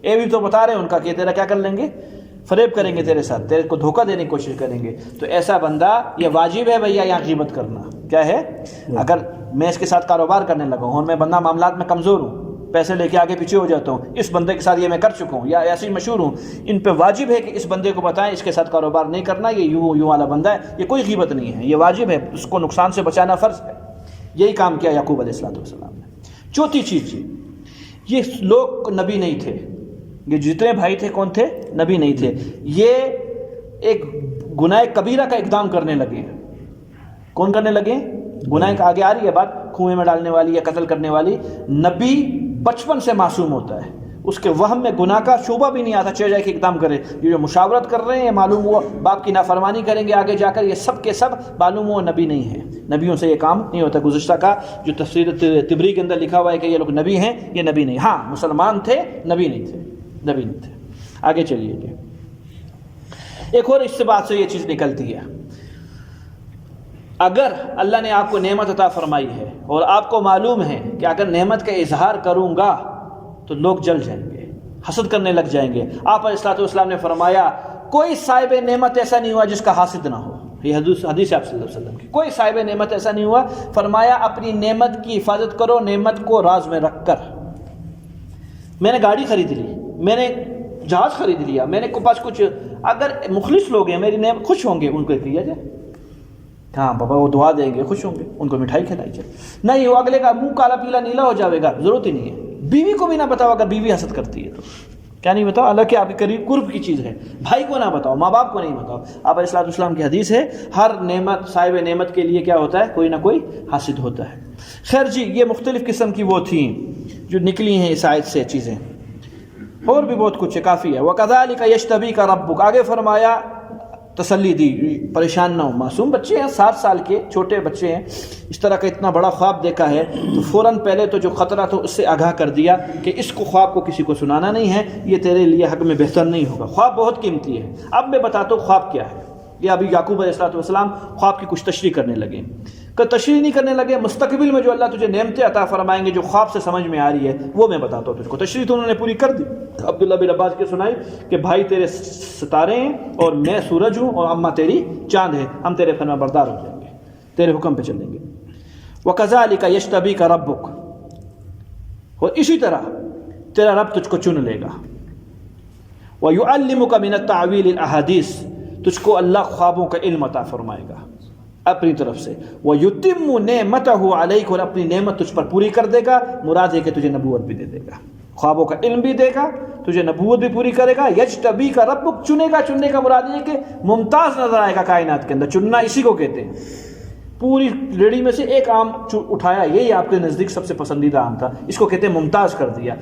یہ بھی تو بتا رہے ہیں ان کا کہ تیرا کیا کر لیں گے، فریب کریں گے تیرے ساتھ، تیرے کو دھوکہ دینے کی کوشش کریں گے۔ تو ایسا بندہ یہ واجب ہے بھیا یہاں غیبت کرنا کیا ہے؟ اگر میں اس کے ساتھ کاروبار کرنے لگا ہوں اور میں بندہ معاملات میں کمزور ہوں، پیسے لے کے آگے پیچھے ہو جاتا ہوں، اس بندے کے ساتھ یہ میں کر چکا ہوں یا ایسے ہی مشہور ہوں، ان پہ واجب ہے کہ اس بندے کو بتائیں اس کے ساتھ کاروبار نہیں کرنا، یہ یوں والا بندہ ہے، یہ کوئی غیبت نہیں ہے، یہ واجب ہے، اس کو نقصان سے بچانا فرض ہے۔ یہی کام کیا یعقوب علیہ السلام نے۔ چوتھی چیز یہ لوگ نبی نہیں تھے، یہ جتنے بھائی تھے کون تھے؟ نبی نہیں تھے، یہ ایک گناہ کبیرہ کا اقدام کرنے لگے۔ کون کرنے لگے؟ گناہ کا آگے آ رہی ہے بات، کنویں میں ڈالنے والی یا قتل کرنے والی۔ نبی بچپن سے معصوم ہوتا ہے، اس کے وہم میں گناہ کا شعبہ بھی نہیں آتا، چہ جائے کہ اقدام کرے۔ یہ جو مشاورت کر رہے ہیں یہ معلوم ہوا باپ کی نافرمانی کریں گے آگے جا کر، یہ سب کے سب معلوم ہوا نبی نہیں ہے، نبیوں سے یہ کام نہیں ہوتا۔ گزشتہ کا جو تفسیر طبری کے اندر لکھا ہوا ہے کہ یہ لوگ نبی ہیں، یہ نبی نہیں، ہاں مسلمان تھے، نبی نہیں تھے، نبی نہیں تھے۔ آگے چلیے جی، ایک اور اس سے بات سے یہ چیز نکلتی ہے، اگر اللہ نے آپ کو نعمت عطا فرمائی ہے اور آپ کو معلوم ہے کہ اگر نعمت کا اظہار کروں گا تو لوگ جل جائیں گے، حسد کرنے لگ جائیں گے۔ آپ علیہ الصلوۃ والسلام نے فرمایا کوئی صاحب نعمت ایسا نہیں ہوا جس کا حاسد نہ ہو، یہ حدیث آپ صلی اللہ علیہ وسلم کی، کوئی صاحب نعمت ایسا نہیں ہوا۔ فرمایا اپنی نعمت کی حفاظت کرو نعمت کو راز میں رکھ کر۔ میں نے گاڑی خرید لی، میں نے جہاز خرید لیا، میں نے پاس کچھ، اگر مخلص لوگ ہیں میری نعمت خوش ہوں گے، ان کو کیا جائے، ہاں بابا وہ دعا دیں گے، خوش ہوں گے، ان کو مٹھائی کھلائی جائے، نہیں وہ اگلے کا منہ کالا پیلا نیلا ہو جائے گا، ضرورت ہی نہیں ہے۔ بیوی کو بھی نہ بتاؤ، اگر بیوی حسد کرتی ہے تو کیا نہیں بتاؤ، اللہ کے آپ کے قریب قرب کی چیز ہے، بھائی کو نہ بتاؤ، ماں باپ کو نہیں بتاؤ۔ آپ علیہ الصلوۃ والسلام کی حدیث ہے ہر نعمت صاحب نعمت کے لیے کیا ہوتا ہے، کوئی نہ کوئی حاسد ہوتا ہے۔ خیر جی، یہ مختلف قسم کی وہ تھیں جو نکلی ہیں اس آیت سے چیزیں، اور بھی بہت کچھ ہے، کافی ہے۔ وَكَذَلِكَ يَجْتَبِيكَ رَبُّكَ، آگے فرمایا تسلی دی، پریشان نہ ہو، معصوم بچے ہیں، 7 سال کے چھوٹے بچے ہیں، اس طرح کا اتنا بڑا خواب دیکھا ہے تو فوراً پہلے تو جو خطرہ تھا اس سے آگاہ کر دیا کہ اس کو خواب کو کسی کو سنانا نہیں ہے، یہ تیرے لیے حق میں بہتر نہیں ہوگا، خواب بہت قیمتی ہے۔ اب میں بتاتا ہوں خواب کیا ہے۔ یہ ابھی یعقوب علیہ الصلوۃ والسلام خواب کی کچھ تشریح کرنے لگے، کہ تشریح نہیں کرنے لگے، مستقبل میں جو اللہ تجھے نعمتیں عطا فرمائیں گے جو خواب سے سمجھ میں آ رہی ہے وہ میں بتاتا ہوں تجھ کو۔ تشریح تو انہوں نے پوری کر دی، عبداللہ بن عباس کے سنائی کہ بھائی تیرے ستارے ہیں اور میں سورج ہوں اور اماں تیری چاند ہے، ہم تیرے فرما بردار ہو جائیں گے، تیرے حکم پہ چلیں گے۔ وَكَذَلِكَ يَجْتَبِيكَ رَبُّكَ، اور اسی طرح تیرا رب تجھ کو چن لے گا۔ وَيُعَلِّمُكَ مِنَ التَّعْوِيلِ الْأَحَادِيثِ، تجھ کو اللہ خوابوں کا علم عطا فرمائے گا اپنی طرف سے۔ وَيُتِمُّ نِعْمَتَهُ عَلَيْكَ، اور اپنی نعمت تجھ پر پوری کر دے گا، مراد ہے کہ تجھے نبوت بھی دے دے گا، خوابوں کا علم بھی دے گا، تجھے نبوت بھی پوری کرے گا۔ یجتبیک ربک، چنے گا، چننے کا مراد یہ ہے کہ ممتاز نظر آئے گا کائنات کے اندر، چننا اسی کو کہتے ہیں۔ پوری ریڑھی میں سے ایک آم اٹھایا، یہی آپ کے نزدیک سب سے پسندیدہ آم تھا، اس کو کہتے ہیں ممتاز کر دیا۔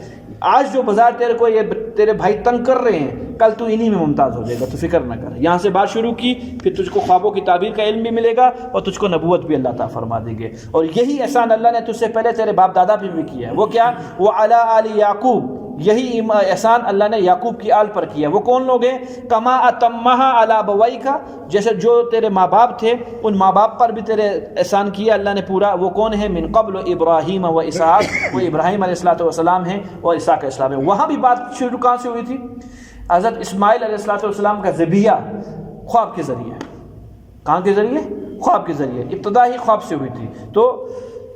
آج جو بازار تیرے کو یہ تیرے بھائی تنگ کر رہے ہیں، کل تو انہی میں ممتاز ہو جائے گا، تو فکر نہ کر۔ یہاں سے بات شروع کی، پھر تجھ کو خوابوں کی تعبیر کا علم بھی ملے گا اور تجھ کو نبوت بھی اللہ تعالیٰ فرما دیں گے۔ اور یہی احسان اللہ نے تجھ سے پہلے تیرے باپ دادا پہ بھی کیا ہے، وہ کیا؟ وہ علی آل یعقوب، یہی احسان اللہ نے یعقوب کی آل پر کیا۔ وہ کون لوگ ہیں؟ کما اتمہا علی ابویک، جیسے جو تیرے ماں باپ تھے ان ماں باپ پر بھی تیرے احسان کیا اللہ نے پورا۔ وہ کون ہے؟ من قبل ابراہیم و اسحاق، وہ ابراہیم علیہ الصلوۃ والسلام ہیں اور اسحاق علیہ السلام ہیں۔ وہاں بھی بات شروع کہاں سے ہوئی تھی؟ حضرت اسماعیل علیہ الصلوۃ والسلام کا ذبیحہ خواب کے ذریعے، کہاں کے ذریعے؟ خواب کے ذریعے، ابتدا ہی خواب سے ہوئی تھی۔ تو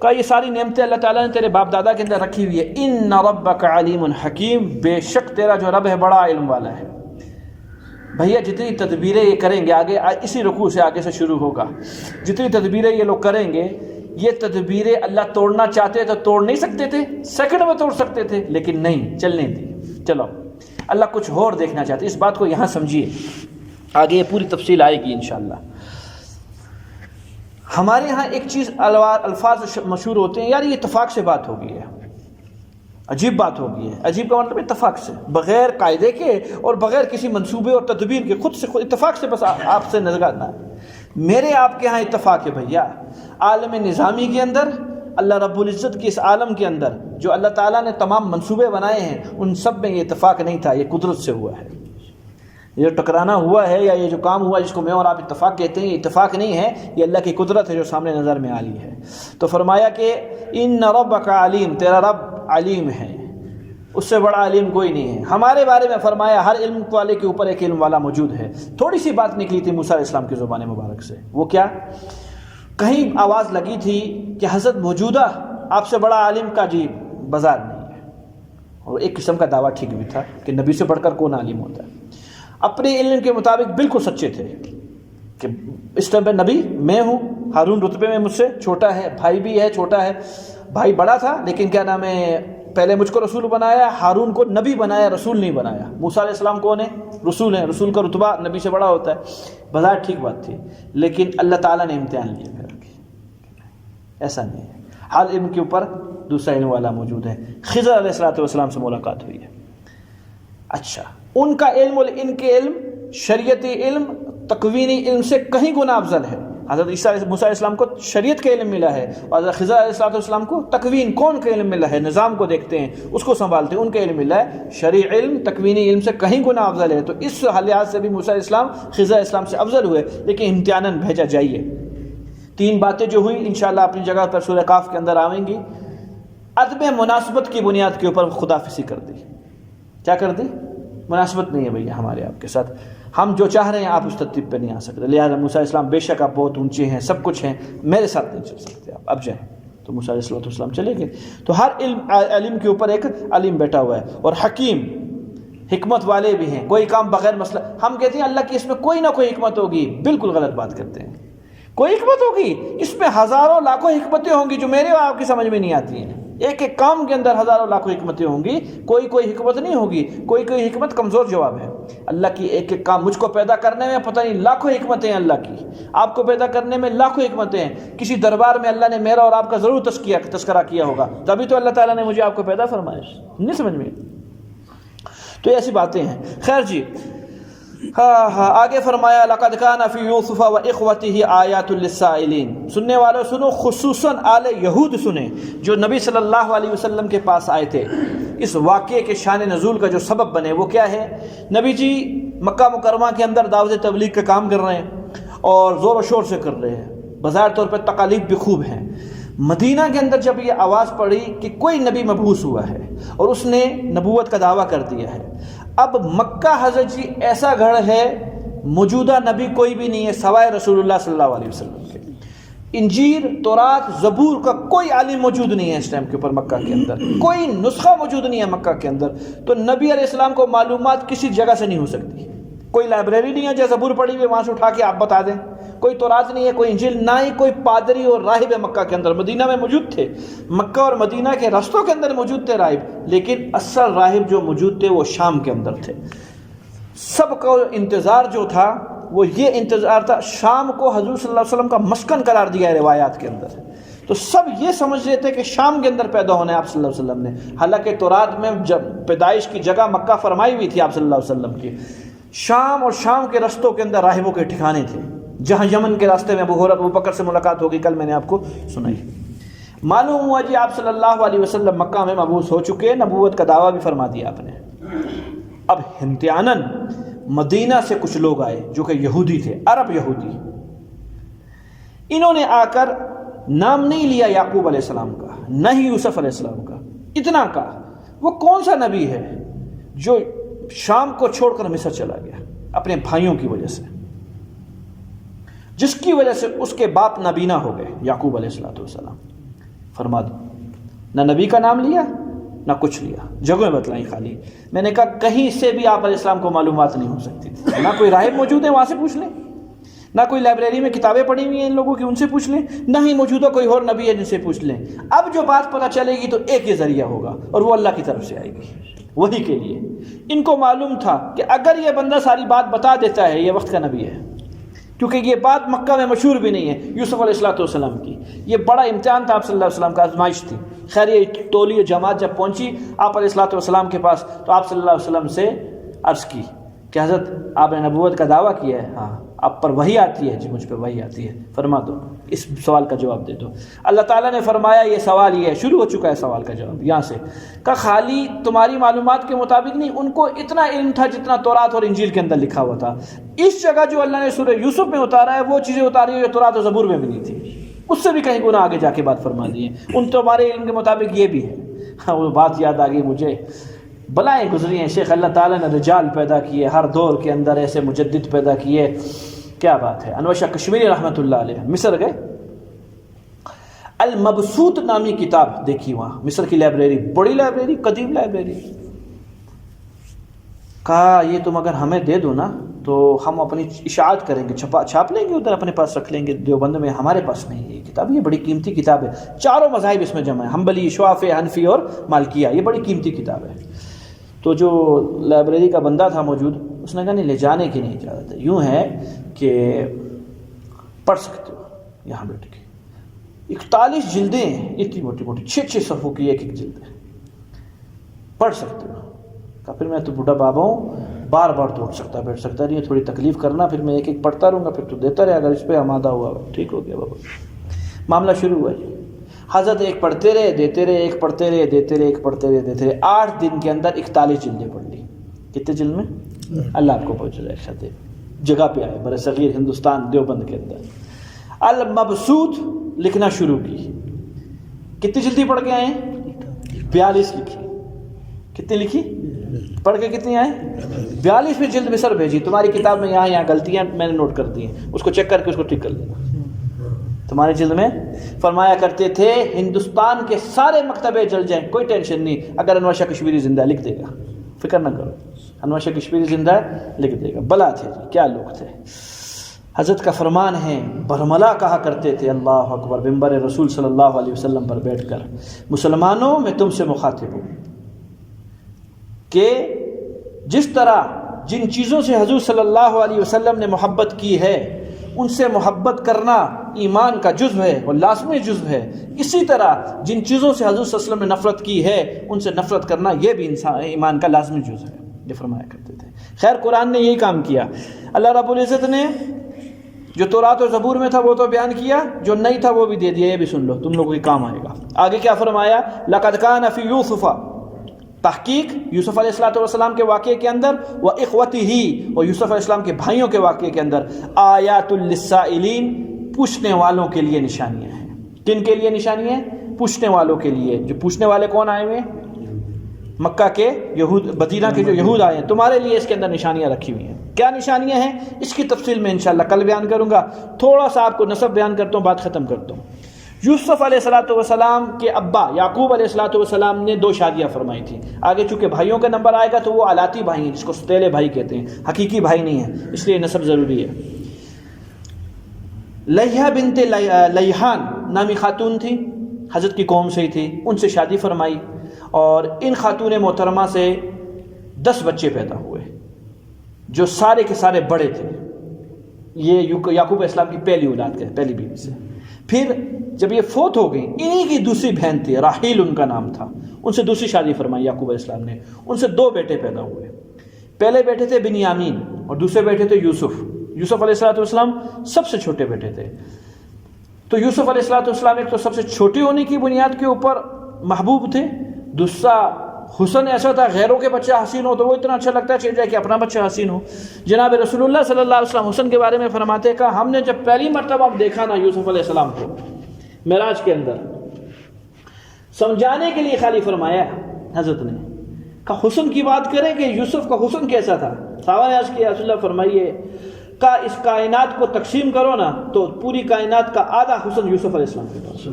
کہ یہ ساری نعمتیں اللہ تعالیٰ نے تیرے باپ دادا کے اندر رکھی ہوئی ہے۔ ان ربک علیم حکیم، بے شک تیرا جو رب ہے بڑا علم والا ہے۔ بھیا جتنی تدبیریں یہ کریں گے، آگے اسی رکوع سے آگے سے شروع ہوگا، جتنی تدبیریں یہ لوگ کریں گے، یہ تدبیریں اللہ توڑنا چاہتے تو توڑ نہیں سکتے تھے، سیکنڈ میں توڑ سکتے تھے، لیکن نہیں، چلنے دی۔ چلو اللہ کچھ اور دیکھنا چاہتے، اس بات کو یہاں سمجھیے، آگے یہ پوری تفصیل آئے گی انشاءاللہ۔ ہمارے ہاں ایک چیز الفاظ مشہور ہوتے ہیں، یار یہ اتفاق سے بات ہو گئی ہے، عجیب بات ہو گئی ہے۔ عجیب کا مطلب اتفاق سے، بغیر قاعدے کے اور بغیر کسی منصوبے اور تدبیر کے، خود اتفاق سے بس آپ سے نظر آنا ہے۔ میرے آپ کے ہاں اتفاق ہے بھیا، عالم نظامی کے اندر، اللہ رب العزت کی اس عالم کے اندر جو اللہ تعالیٰ نے تمام منصوبے بنائے ہیں ان سب میں یہ اتفاق نہیں تھا، یہ قدرت سے ہوا ہے۔ یہ جو ٹکرانا ہوا ہے یا یہ جو کام ہوا جس کو میں اور آپ اتفاق کہتے ہیں، یہ اتفاق نہیں ہے، یہ اللہ کی قدرت ہے جو سامنے نظر میں آ رہی ہے۔ تو فرمایا کہ ان ربک علیم، تیرا رب علیم ہے، اس سے بڑا علیم کوئی نہیں ہے۔ ہمارے بارے میں فرمایا ہر علم والے کے اوپر ایک علم والا موجود ہے۔ تھوڑی سی بات نکلی تھی موسیٰ علیہ السلام کی زبان مبارک سے، وہ کیا؟ کہیں آواز لگی تھی کہ حضرت موجودہ آپ سے بڑا عالم کا جی بازار نہیں ہے، اور ایک قسم کا دعویٰ ٹھیک بھی تھا کہ نبی سے بڑھ کر کون عالم ہوتا ہے۔ اپنے علم کے مطابق بالکل سچے تھے کہ اس ٹائم پہ نبی میں ہوں، ہارون رتبے میں مجھ سے چھوٹا ہے، بھائی بھی ہے چھوٹا ہے، بھائی بڑا تھا لیکن کیا نام ہے پہلے مجھ کو رسول بنایا، ہارون کو نبی بنایا، رسول نہیں بنایا۔ موسیٰ علیہ السلام کون ہے؟ رسول ہیں، رسول کا رتبہ نبی سے بڑا ہوتا ہے۔ بظاہر ٹھیک بات تھی، لیکن اللہ تعالیٰ نے امتحان لیا پھر، ایسا نہیں ہے، ہر علم کے اوپر دوسرا علم والا موجود ہے۔ خضر علیہ السلام سے ملاقات ہوئی ہے، اچھا، ان کا علم اور ان کے علم شریعتی علم تکوینی علم سے کہیں گنا افضل ہے۔ حضرت موسیٰ علیہ السلام کو شریعت کا علم ملا ہے، اور حضرت خضر علیہ السلام کو تکوین کون کا علم ملا ہے، نظام کو دیکھتے ہیں، اس کو سنبھالتے ہیں، ان کا علم ملا ہے۔ شرعی علم تکوینی علم سے کہیں گنا افضل ہے، تو اس لحاظ سے بھی موسیٰ علیہ السلام خضر علیہ السلام سے افضل ہوئے، لیکن امتحاناً بھیجا جائیے۔ تین باتیں جو ہوئیں انشاءاللہ اپنی جگہ پر سورہ کاف کے اندر آئیں گی۔ عدم مناسبت کی بنیاد کے اوپر خدافسی کر دی۔ کیا کر دی؟ مناسبت نہیں ہے بھیا ہمارے آپ کے ساتھ، ہم جو چاہ رہے ہیں آپ اس ترتیب پہ نہیں آ سکتے، لہٰذا موسیٰ علیہ السلام بے شک آپ بہت اونچے ہیں، سب کچھ ہیں، میرے ساتھ نہیں چل سکتے آپ، اب جائیں۔ تو موسیٰ علیہ السلام چلے گئے۔ تو ہر علم کے اوپر ایک علیم بیٹھا ہوا ہے، اور حکیم حکمت والے بھی ہیں۔ کوئی کام بغیر مسئلہ، ہم کہتے ہیں اللہ کی اس میں کوئی نہ کوئی حکمت ہوگی، بالکل غلط بات کرتے ہیں۔ کوئی حکمت ہوگی، اس میں ہزاروں لاکھوں حکمتیں ہوں گی جو میرے اور آپ کی سمجھ میں نہیں آتی ہیں۔ ایک ایک کام کے اندر ہزاروں لاکھوں حکمتیں ہوں گی، کوئی حکمت نہیں ہوگی، کوئی حکمت کمزور جواب ہے۔ اللہ کی ایک ایک کام، مجھ کو پیدا کرنے میں پتہ نہیں لاکھوں حکمتیں ہیں اللہ کی، آپ کو پیدا کرنے میں لاکھوں حکمتیں ہیں۔ کسی دربار میں اللہ نے میرا اور آپ کا ضرور تذکرہ کیا ہوگا، تبھی تو اللہ تعالیٰ نے مجھے آپ کو پیدا فرمایا، نہیں سمجھ میں؟ تو ایسی باتیں ہیں۔ خیر جی، آگے فرمایا لقد کان فی یوسف و اخوتہ آیات للسائلین۔ سننے والوں سنو، خصوصاً آل یہود سنیں جو نبی صلی اللہ علیہ وسلم کے پاس آئے تھے۔ اس واقعے کے شان نزول کا جو سبب بنے وہ کیا ہے؟ نبی جی مکہ مکرمہ کے اندر دعوت تبلیغ کا کام کر رہے ہیں اور زور و شور سے کر رہے ہیں، بظاہر طور پہ تقالید بھی خوب ہیں۔ مدینہ کے اندر جب یہ آواز پڑی کہ کوئی نبی مبعوث ہوا ہے اور اس نے نبوت کا دعویٰ کر دیا ہے، اب مکہ حضرت جی ایسا گھر ہے موجودہ نبی کوئی بھی نہیں ہے سوائے رسول اللہ صلی اللہ علیہ وسلم کے۔ انجیل، تورات، زبور کا کوئی عالم موجود نہیں ہے اس ٹائم کے اوپر مکہ کے اندر، کوئی نسخہ موجود نہیں ہے مکہ کے اندر، تو نبی علیہ السلام کو معلومات کسی جگہ سے نہیں ہو سکتی۔ کوئی لائبریری نہیں ہے جہاں زبور پڑھی ہوئی وہاں سے اٹھا کے آپ بتا دیں، کوئی تورات نہیں ہے، کوئی انجیل، نہ ہی کوئی پادری اور راہب مکہ کے اندر۔ مدینہ میں موجود تھے، مکہ اور مدینہ کے رستوں کے اندر موجود تھے راہب، لیکن اصل راہب جو موجود تھے وہ شام کے اندر تھے۔ سب کا انتظار جو تھا وہ یہ انتظار تھا، شام کو حضور صلی اللہ علیہ وسلم کا مسکن قرار دیا ہے روایات کے اندر، تو سب یہ سمجھ رہے تھے کہ شام کے اندر پیدا ہونا ہے آپ صلی اللہ علیہ وسلم نے، حالانکہ تورات میں جب پیدائش کی جگہ مکہ فرمائی ہوئی تھی آپ صلی اللہ علیہ وسلم کی۔ شام اور شام کے رستوں کے اندر راہبوں کے ٹھکانے تھے، جہاں یمن کے راستے میں ابو بکر سے ملاقات ہوگی، کل میں نے آپ کو سنائی۔ معلوم ہوا جی آپ صلی اللہ علیہ وسلم مکہ میں مبعوث ہو چکے، نبوت کا دعویٰ بھی فرما دیا آپ نے۔ اب امتحاناً مدینہ سے کچھ لوگ آئے جو کہ یہودی تھے، عرب یہودی، انہوں نے آ کر نام نہیں لیا یعقوب علیہ السلام کا، نہ ہی یوسف علیہ السلام کا، اتنا کہا وہ کون سا نبی ہے جو شام کو چھوڑ کر مصر چلا گیا اپنے بھائیوں کی وجہ سے، جس کی وجہ سے اس کے باپ نابینا ہو گئے یعقوب علیہ السلام۔ فرما دو، نہ نبی کا نام لیا نہ کچھ لیا، جگہیں بتلائیں خالی۔ میں نے کہا کہیں سے بھی آپ علیہ السلام کو معلومات نہیں ہو سکتی تھی، نہ کوئی راہب موجود ہے وہاں سے پوچھ لیں، نہ کوئی لائبریری میں کتابیں پڑھی ہوئی ہیں ان لوگوں کی ان سے پوچھ لیں، نہ ہی موجودہ کوئی اور نبی ہے جن سے پوچھ لیں۔ اب جو بات پتہ چلے گی تو ایک ہی ذریعہ ہوگا اور وہ اللہ کی طرف سے آئے گی، وہی کے لیے۔ ان کو معلوم تھا کہ اگر یہ بندہ ساری بات بتا دیتا ہے یہ وقت کا نبی ہے، کیونکہ یہ بات مکہ میں مشہور بھی نہیں ہے یوسف علیہ السلام کی۔ یہ بڑا امتحان تھا آپ صلی اللہ علیہ وسلم کا، آزمائش تھی۔ خیر یہ تولی جماعت جب پہنچی آپ علیہ السلام کے پاس تو آپ صلی اللہ علیہ وسلم سے عرض کی کہ حضرت آپ نے نبوت کا دعویٰ کیا ہے، ہاں آپ پر وحی آتی ہے؟ جی مجھ پہ وحی آتی ہے، فرما دو اس سوال کا جواب دے دو۔ اللہ تعالیٰ نے فرمایا یہ سوال یہ ہے، شروع ہو چکا ہے سوال کا جواب یہاں سے، کہ خالی تمہاری معلومات کے مطابق نہیں، ان کو اتنا علم تھا جتنا تورات اور انجیل کے اندر لکھا ہوا تھا۔ اس جگہ جو اللہ نے سورہ یوسف میں اتارا ہے وہ چیزیں اتاری جو تورات اور زبور میں بھی نہیں تھی، اس سے بھی کہیں گنا آگے جا کے بات فرما دی ہے۔ ان تمہارے علم کے مطابق یہ بھی ہے۔ ہاں وہ بات یاد آ گئی مجھے، بلائیں گزری ہیں شیخ، اللہ تعالیٰ نے رجال پیدا کیے، ہر دور کے اندر ایسے مجدد پیدا کیے، کیا بات ہے۔ انور شاہ کشمیری رحمۃ اللہ علیہ مصر گئے، المبسوط نامی کتاب دیکھی وہاں، مصر کی لائبریری، بڑی لائبریری، قدیم لائبریری۔ کہا یہ تم اگر ہمیں دے دو نا تو ہم اپنی اشاعت کریں گے، چھاپ لیں گے، ادھر اپنے پاس رکھ لیں گے دیوبند میں، ہمارے پاس نہیں ہے یہ کتاب، یہ بڑی قیمتی کتاب ہے، چاروں مذاہب اس میں جمع ہے، حنبلی، شافعی، حنفی اور مالکیہ، یہ بڑی قیمتی کتاب ہے۔ تو جو لائبریری کا بندہ تھا موجود اس نے کہا نہیں، لے جانے کی نہیں اجازت ہے، یوں ہے کہ پڑھ سکتے ہو یہاں بیٹھ کے۔ 41 جلدیں ہیں، اتنی موٹی موٹی، 6 صفحوں کی ایک ایک جلد ہے، پڑھ سکتے ہو۔ کہا پھر میں تو بوڑھا بابا ہوں، بار بار تو اٹھ سکتا بیٹھ سکتا نہیں، تھوڑی تکلیف کرنا، پھر میں ایک ایک پڑھتا رہوں گا، پھر تو دیتا رہے اگر اس پہ آمادہ ہوا۔ ٹھیک ہو گیا بابا۔ معاملہ شروع ہوا جی، حضرت ایک پڑھتے رہے دیتے رہے، ایک پڑھتے رہے دیتے رہے، ایک پڑھتے رہے دیتے رہے، 8 دن کے اندر 41 جلدیں پڑھ لی۔ کتنے جلد میں؟ اللہ آپ کو پہنچ جائے شاید جگہ پہ آئے بر صغیر ہندوستان دیوبند کے اندر۔ المبسوط لکھنا شروع کی۔ کتنی جلدی پڑھ کے آئے ہیں؟ 42 لکھی۔ کتنی لکھی؟ پڑھ کے کتنی آئے؟ 42ویں جلد مصر بھیجی۔ تمہاری کتاب میں یہاں غلطیاں میں نے نوٹ کر دی ہیں، اس کو چیک کر کے اس کو ٹک کر دینا۔ تمہاری جلد میں فرمایا کرتے تھے ہندوستان کے سارے مکتبے جل جائیں، کوئی ٹینشن نہیں، اگر انور شاہ کشمیری زندہ لکھ دے گا، فکر نہ کرو، انور شاہ کشمیری زندہ لکھ دے گا۔ بلا تھے جی، کیا لوگ تھے۔ حضرت کا فرمان ہے، برملا کہا کرتے تھے، اللہ اکبر، ممبر رسول صلی اللہ علیہ وسلم پر بیٹھ کر، مسلمانوں میں تم سے مخاطب ہوں کہ جس طرح جن چیزوں سے حضور صلی اللہ علیہ وسلم نے محبت کی ہے ان سے محبت کرنا ایمان کا جزو ہے اور لازمی جزو ہے، اسی طرح جن چیزوں سے حضور صلی اللہ علیہ وسلم نے نفرت کی ہے ان سے نفرت کرنا یہ بھی ایمان کا لازمی جزو ہے، یہ فرمایا کرتے تھے۔ خیر قرآن نے یہی کام کیا۔ اللہ رب العزت نے جو تورات و زبور میں تھا وہ تو بیان کیا، جو نہیں تھا وہ بھی دے دیا، یہ بھی سن لو، تم لوگوں کے کام آئے گا۔ آگے کیا فرمایا؟ لَقَدْ كَانَ فِي يُوسُفَ، تحقیق یوسف علیہ السلام کے واقعے کے اندر، وَإِخْوَتِهِ، اور یوسف علیہ السلام کے بھائیوں کے واقعے کے اندر، آیات للسائلین، پوچھنے والوں کے لیے نشانیاں ہیں۔ کن کے لیے نشانیاں ہیں؟ پوچھنے والوں کے لیے۔ جو پوچھنے والے کون آئے ہوئے؟ مکہ کے یہود، مدینہ کے جو یہود آئے ہیں، تمہارے لیے اس کے اندر نشانیاں رکھی ہوئی ہیں۔ کیا نشانیاں ہیں اس کی تفصیل میں انشاءاللہ کل بیان کروں گا، تھوڑا سا آپ کو نسب بیان کرتا ہوں، بات ختم کرتا ہوں۔ یوسف علیہ السلام کے ابا یعقوب علیہ السلام نے 2 شادیاں فرمائی تھیں۔ آگے چونکہ بھائیوں کا نمبر آئے گا تو وہ علاتی بھائی ہیں، جس کو ستیلے بھائی کہتے ہیں، حقیقی بھائی نہیں ہیں، اس لیے نسب ضروری ہے۔ لیحہ بنت لیحان نامی خاتون تھی، حضرت کی قوم سے ہی تھی، ان سے شادی فرمائی، اور ان خاتون محترمہ سے 10 بچے پیدا ہوئے جو سارے کے سارے بڑے تھے۔ یہ یعقوب علیہ السلام کی پہلی اولاد کے پہلی بیوی سے۔ پھر جب یہ فوت ہو گئی، انہی کی دوسری بہن تھی، راحیل ان کا نام تھا، ان سے دوسری شادی فرمائی یعقوب علیہ السلام نے، ان سے 2 بیٹے پیدا ہوئے۔ پہلے بیٹے تھے بنیامین اور دوسرے بیٹے تھے یوسف۔ یوسف علیہ السلام سب سے چھوٹے بیٹے تھے، تو یوسف علیہ السلام ایک تو سب سے چھوٹے ہونے کی بنیاد کے اوپر محبوب تھے، دوسرا حسن ایسا تھا، غیروں کے بچہ حسین ہو تو وہ اتنا اچھا لگتا ہے چل جائے کہ اپنا بچہ حسین ہو۔ جناب رسول اللہ صلی اللہ علیہ وسلم حسن کے بارے میں فرماتے ہیں، کہا ہم نے جب پہلی مرتبہ دیکھا نا یوسف علیہ السلام کو معراج کے اندر، سمجھانے کے لیے خالی فرمایا حضرت نے، کہا حسن کی بات کریں کہ یوسف کا حسن کیسا تھا؟ صحابہ نے عرض کیا رسول اللہ فرمائیے، کہا اس کائنات کو تقسیم کرو نا تو پوری کائنات کا آدھا حسن یوسف علیہ السلام کے پاس،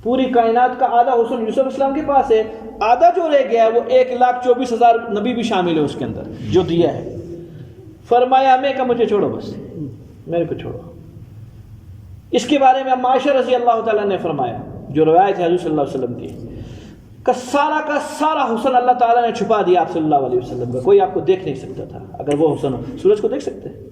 پوری کائنات کا آدھا حسن یوسف علیہ السلام کے پاس ہے، آدھا جو رہ گیا ہے وہ 1,24,000 نبی بھی شامل ہے اس کے اندر جو دیا ہے۔ فرمایا میں کہ مجھے چھوڑو، بس میرے کو چھوڑو۔ اس کے بارے میں عائشہ رضی اللہ تعالیٰ نے فرمایا، جو روایت ہے حضور صلی اللہ علیہ وسلم کی، کہ کا سارا حسن اللہ تعالیٰ نے چھپا دیا آپ صلی اللہ علیہ وسلم کا، کوئی آپ کو دیکھ نہیں سکتا تھا اگر وہ حسن ہو۔ سورج کو دیکھ سکتے ہیں؟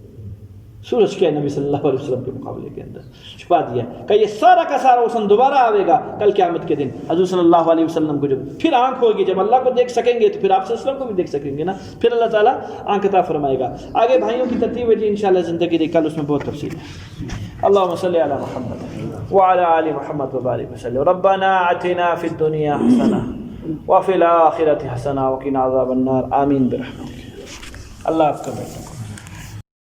سورج کیا نبی صلی اللہ علیہ وسلم کے مقابلے کے اندر چھپا دیا، کہ یہ سارا کا سارا حسن دوبارہ آئے گا کل قیامت کے دن حضور صلی اللہ علیہ وسلم کو، جب پھر آنکھ ہوگی، جب اللہ کو دیکھ سکیں گے تو پھر آپ صلی اللہ علیہ وسلم کو بھی دیکھ سکیں گے نا، پھر اللہ تعالیٰ آنکھ عطا فرمائے گا۔ آگے بھائیوں کی ترتیب ہے جی انشاءاللہ زندگی دی، کل اس میں بہت تفصیل ہے۔ اللہم صلی علی محمد وعلی آل محمد وبارک وسلم۔ ربنا آتنا فی الدنیا حسنہ وفی الآخرۃ حسنہ وقنا عذاب النار، آمین برحمتک۔ اللہ آپ کا بیٹا